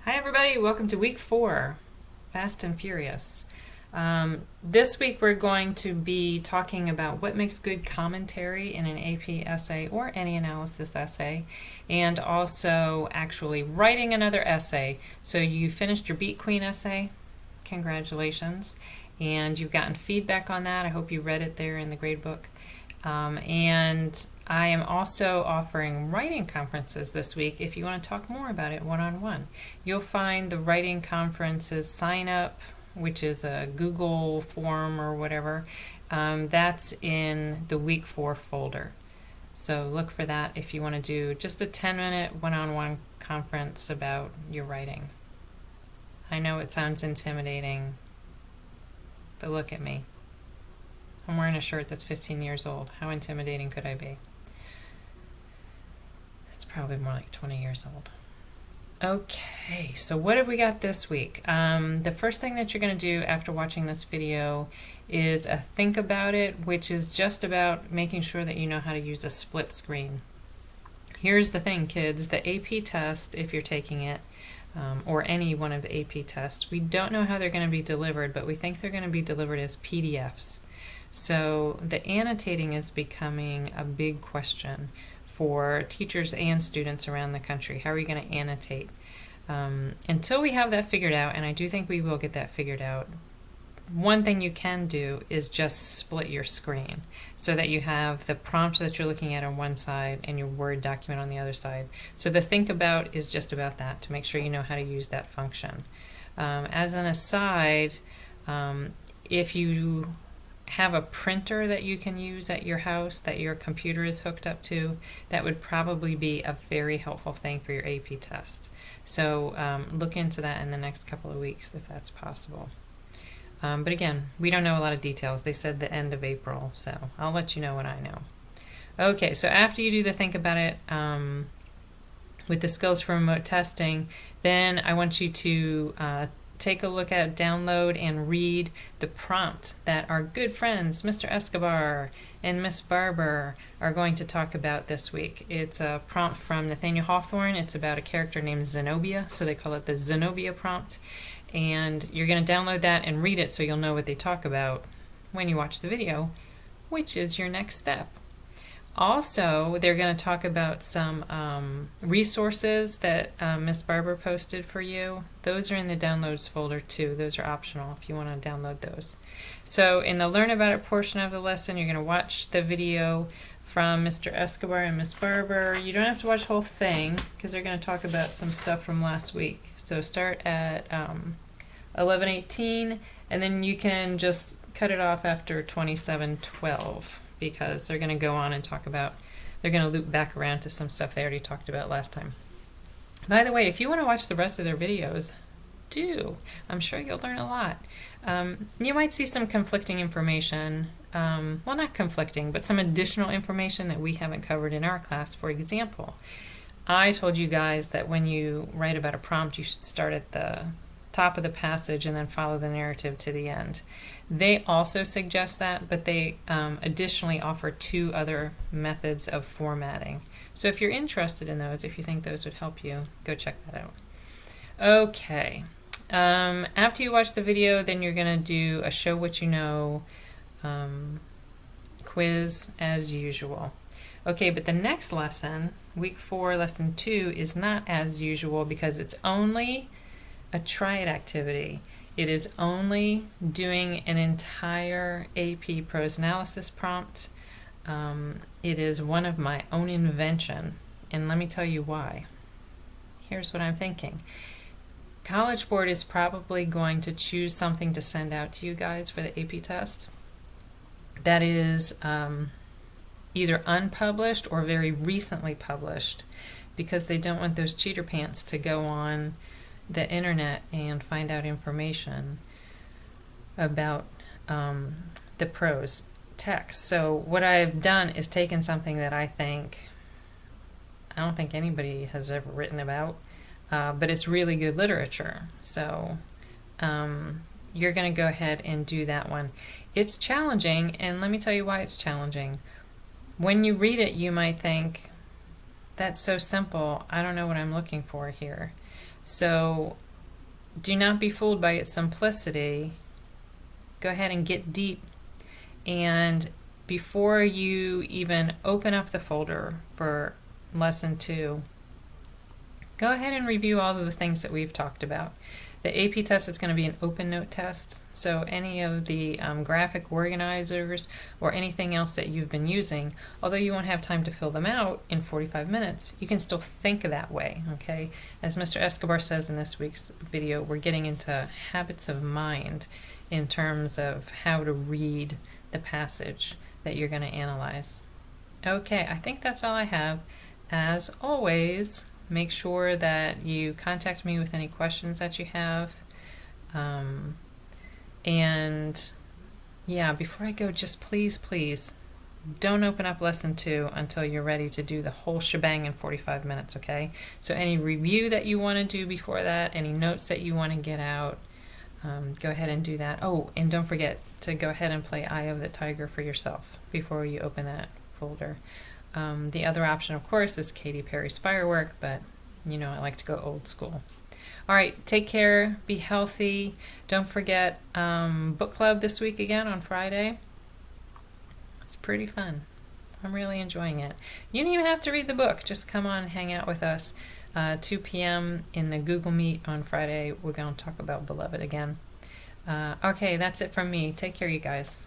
Hi everybody, welcome to week 4, Fast and Furious. This week we're going to be talking about what makes good commentary in an AP essay or any analysis essay, and also actually writing another essay. So you finished your Beat Queen essay, congratulations, and you've gotten feedback on that. I hope you read it there in the grade book. And I am also offering writing conferences this week if you want to talk more about it one-on-one. You'll find the writing conferences sign up, which is a Google form or whatever. That's in the week 4 folder. So look for that if you want to do just a 10-minute one-on-one conference about your writing. I know it sounds intimidating, but look at me. I'm wearing a shirt that's 15 years old. How intimidating could I be? It's probably more like 20 years old. Okay, so what have we got this week? The first thing that you're going to do after watching this video is a think about it, which is just about making sure that you know how to use a split screen. Here's the thing, kids. The AP test, if you're taking it, or any one of the AP tests, we don't know how they're going to be delivered, but we think they're going to be delivered as PDFs. So the annotating is becoming a big question for teachers and students around the country. How are you going to annotate? Until we have that figured out, and I do think we will get that figured out, one thing you can do is just split your screen so that you have the prompt that you're looking at on one side and your Word document on the other side. So the think about is just about that, to make sure you know how to use that function. As an aside, if you have a printer that you can use at your house that your computer is hooked up to, that would probably be a very helpful thing for your AP test. So look into that in the next couple of weeks if that's possible. But again, we don't know a lot of details. They said the end of April, so I'll let you know when I know. Okay, so after you do the think about it with the skills for remote testing, then I want you to take a look at, download, and read the prompt that our good friends, Mr. Escobar and Miss Barber, are going to talk about this week. It's a prompt from Nathaniel Hawthorne. It's about a character named Zenobia, so they call it the Zenobia prompt. And you're going to download that and read it so you'll know what they talk about when you watch the video, which is your next step. Also, they're going to talk about some resources that Miss Barber posted for you. Those are in the downloads folder too. Those are optional if you want to download those. So in the Learn About It portion of the lesson, you're going to watch the video from Mr. Escobar and Miss Barber. You don't have to watch the whole thing because they're going to talk about some stuff from last week. So start at 11:18 and then you can just cut it off after 27:12. Because they're going to go on and talk about, they're going to loop back around to some stuff they already talked about last time. By the way, if you want to watch the rest of their videos, do. I'm sure you'll learn a lot. You might see some conflicting information, well, not conflicting, but some additional information that we haven't covered in our class. For example, I told you guys that when you write about a prompt, you should start at the top of the passage and then follow the narrative to the end. They also suggest that, but they additionally offer 2 other methods of formatting. So if you're interested in those, if you think those would help you, go check that out. Okay. After you watch the video, then you're going to do a show what you know quiz as usual. Okay, but the next lesson, week 4, lesson 2, is not as usual because it's only a try it activity. It is only doing an entire AP prose analysis prompt. It is one of my own invention, and let me tell you why. Here's what I'm thinking. College Board is probably going to choose something to send out to you guys for the AP test that is either unpublished or very recently published because they don't want those cheater pants to go on the internet and find out information about the prose text. So what I've done is taken something that I don't think anybody has ever written about, but it's really good literature. So you're going to go ahead and do that one. It's challenging, and let me tell you why it's challenging. When you read it, you might think, that's so simple, I don't know what I'm looking for here. So do not be fooled by its simplicity. Go ahead and get deep. And before you even open up the folder for lesson 2, go ahead and review all of the things that we've talked about. The AP test is going to be an open note test, so any of the graphic organizers or anything else that you've been using, although you won't have time to fill them out in 45 minutes, you can still think that way, okay? As Mr. Escobar says in this week's video, we're getting into habits of mind in terms of how to read the passage that you're going to analyze. Okay, I think that's all I have. As always, make sure that you contact me with any questions that you have. And yeah, before I go, just please don't open up lesson 2 until you're ready to do the whole shebang in 45 minutes, okay? So any review that you want to do before that, any notes that you want to get out, go ahead and do that. Oh, and don't forget to go ahead and play Eye of the Tiger for yourself before you open that folder. The other option, of course, is Katy Perry's Firework, but you know I like to go old school. All right, take care, be healthy. Don't forget book club this week again on Friday. It's pretty fun. I'm really enjoying it. You don't even have to read the book. Just come on and hang out with us. 2 p.m. in the Google Meet on Friday. We're going to talk about Beloved again. Okay, that's it from me. Take care, you guys.